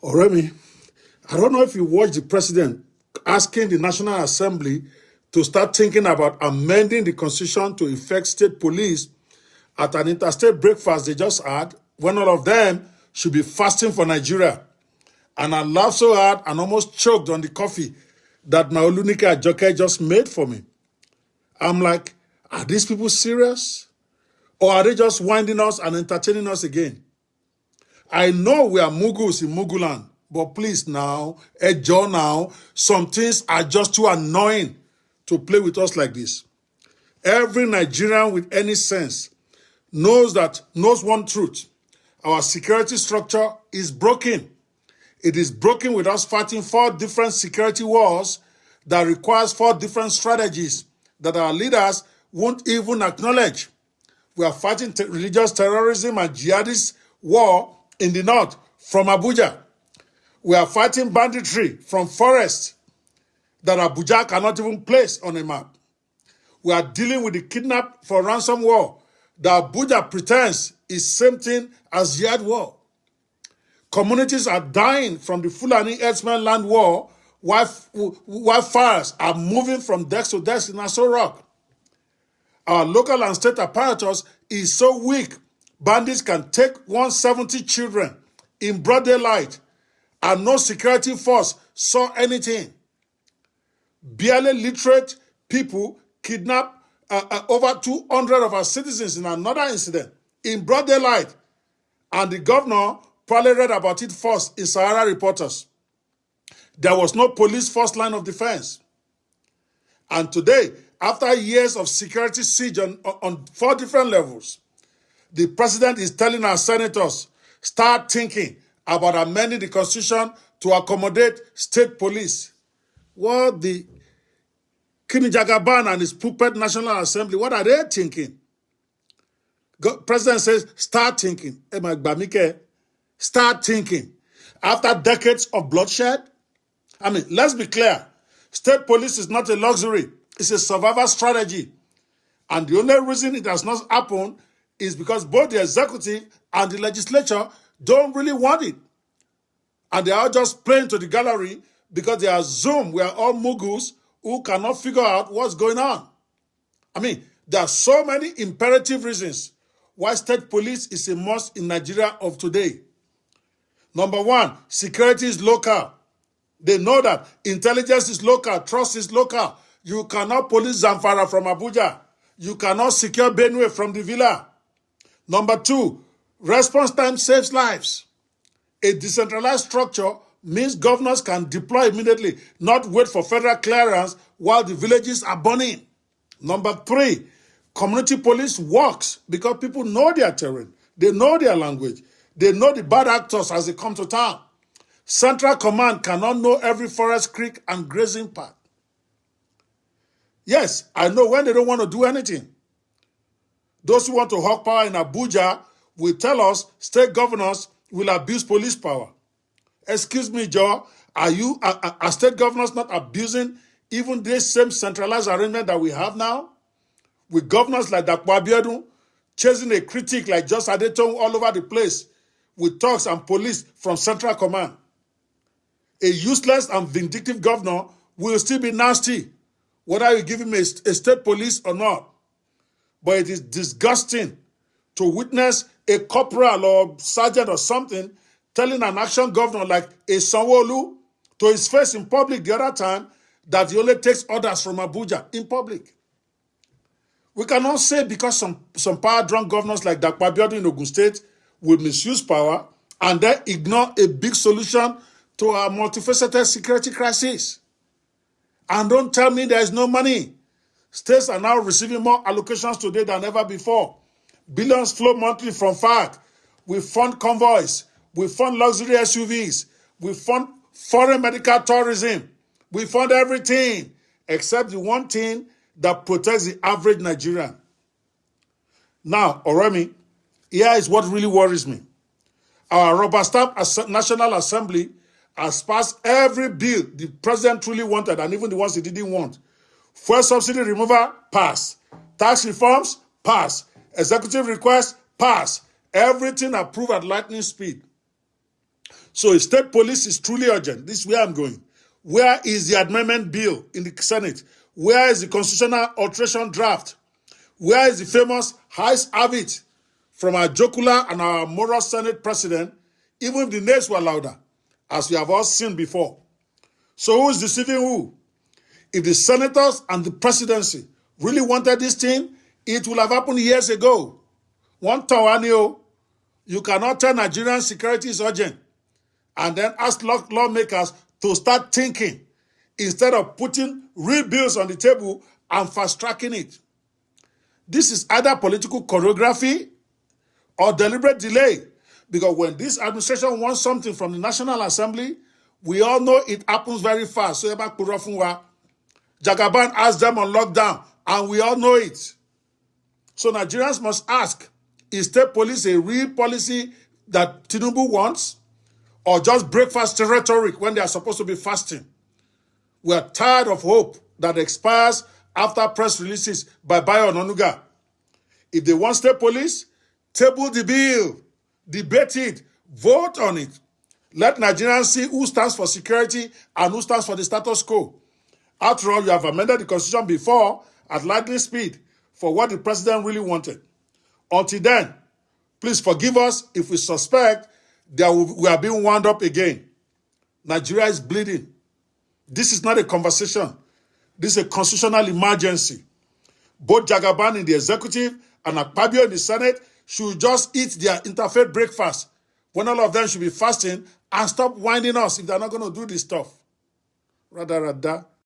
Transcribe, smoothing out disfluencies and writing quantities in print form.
Remy, I don't know if you watched the president asking the National Assembly to start thinking about amending the constitution to effect state police at an interstate breakfast they just had when all of them should be fasting for Nigeria. And I laughed so hard and almost choked on the coffee that my Olunike Ajoke just made for me. I'm like, are these people serious? Or are they just winding us and entertaining us again? I know we are Mughals in Muguland, but please now, Ejo now, some things are just too annoying to play with us like this. Every Nigerian with any sense knows one truth. Our security structure is broken. It is broken with us fighting 4 different security wars that requires 4 different strategies that our leaders won't even acknowledge. We are fighting religious terrorism and jihadist war in the north from Abuja. We are fighting banditry from forests that Abuja cannot even place on a map. We are dealing with the kidnap for ransom war that Abuja pretends is same thing as jihad war. Communities are dying from the Fulani herdsmen land war while fires are moving from desk to desk in Aso Rock. Our local and state apparatus is so weak, bandits can take 170 children in broad daylight and no security force saw anything. Barely literate people kidnapped over 200 of our citizens in another incident in broad daylight, and the governor probably read about it first in Sahara Reporters. There was no police first line of defense. And today, after years of security siege on 4 different levels, the president is telling our senators, start thinking about amending the constitution to accommodate state police. What the Kimi Jagaban and his puppet National Assembly, what are they thinking? President says, start thinking. Start thinking. After decades of bloodshed, let's be clear. State police is not a luxury. It's a survival strategy. And the only reason it has not happened is because both the executive and the legislature don't really want it. And they are just playing to the gallery because they assume we are all Mughals who cannot figure out what's going on. There are so many imperative reasons why state police is a must in Nigeria of today. Number 1, security is local. They know that intelligence is local, trust is local. You cannot police Zamfara from Abuja. You cannot secure Benue from the villa. Number 2, response time saves lives. A decentralized structure means governors can deploy immediately, not wait for federal clearance while the villages are burning. Number 3, community police works because people know their terrain. They know their language. They know the bad actors as they come to town. Central Command cannot know every forest, creek, and grazing path. Yes, I know when they don't want to do anything. Those who want to hog power in Abuja will tell us state governors will abuse police power. Excuse me, Joe, are state governors not abusing even this same centralized arrangement that we have now? With governors like Dapo Abiodun chasing a critic like Just Adetong all over the place with thugs and police from Central Command. A useless and vindictive governor will still be nasty, whether you give him a state police or not. But it is disgusting to witness a corporal or sergeant or something telling an action governor like a Sanwo-Olu to his face in public the other time that he only takes orders from Abuja in public. We cannot say because some power-drunk governors like Dapo Abiodun in Ogun State will misuse power and then ignore a big solution to our multifaceted security crisis. And don't tell me there is no money. States are now receiving more allocations today than ever before. Billions flow monthly from FARC. We fund convoys. We fund luxury SUVs. We fund foreign medical tourism. We fund everything except the one thing that protects the average Nigerian. Now, Oremi, here is what really worries me. Our rubber-stamped National Assembly has passed every bill the president truly wanted and even the ones he didn't want. Fuel subsidy removal, pass. Tax reforms, pass. Executive request, pass. Everything approved at lightning speed. So state police is truly urgent. This is where I'm going. Where is the amendment bill in the Senate? Where is the constitutional alteration draft? Where is the famous Highs have it from our jocular and our moral Senate president, even if the names were louder, as we have all seen before? So who is deceiving who? If the senators and the presidency really wanted this thing, it would have happened years ago. One Tawanio, you cannot tell Nigerian security is urgent and then ask lawmakers to start thinking instead of putting real bills on the table and fast-tracking it. This is either political choreography or deliberate delay, because when this administration wants something from the National Assembly, we all know it happens very fast. So Jagaban asked them on lockdown, and we all know it. So Nigerians must ask, is state police a real policy that Tinubu wants, or just breakfast rhetoric when they are supposed to be fasting? We are tired of hope that expires after press releases by Bayo Onanuga. If they want state police, table the bill, debate it, vote on it. Let Nigerians see who stands for security and who stands for the status quo. After all, you have amended the constitution before at lightning speed for what the president really wanted. Until then, please forgive us if we suspect that we are being wound up again. Nigeria is bleeding. This is not a conversation. This is a constitutional emergency. Both Jagaban in the executive and Akpabio in the Senate should just eat their interfaith breakfast when all of them should be fasting and stop winding us if they're not going to do this stuff. Rather.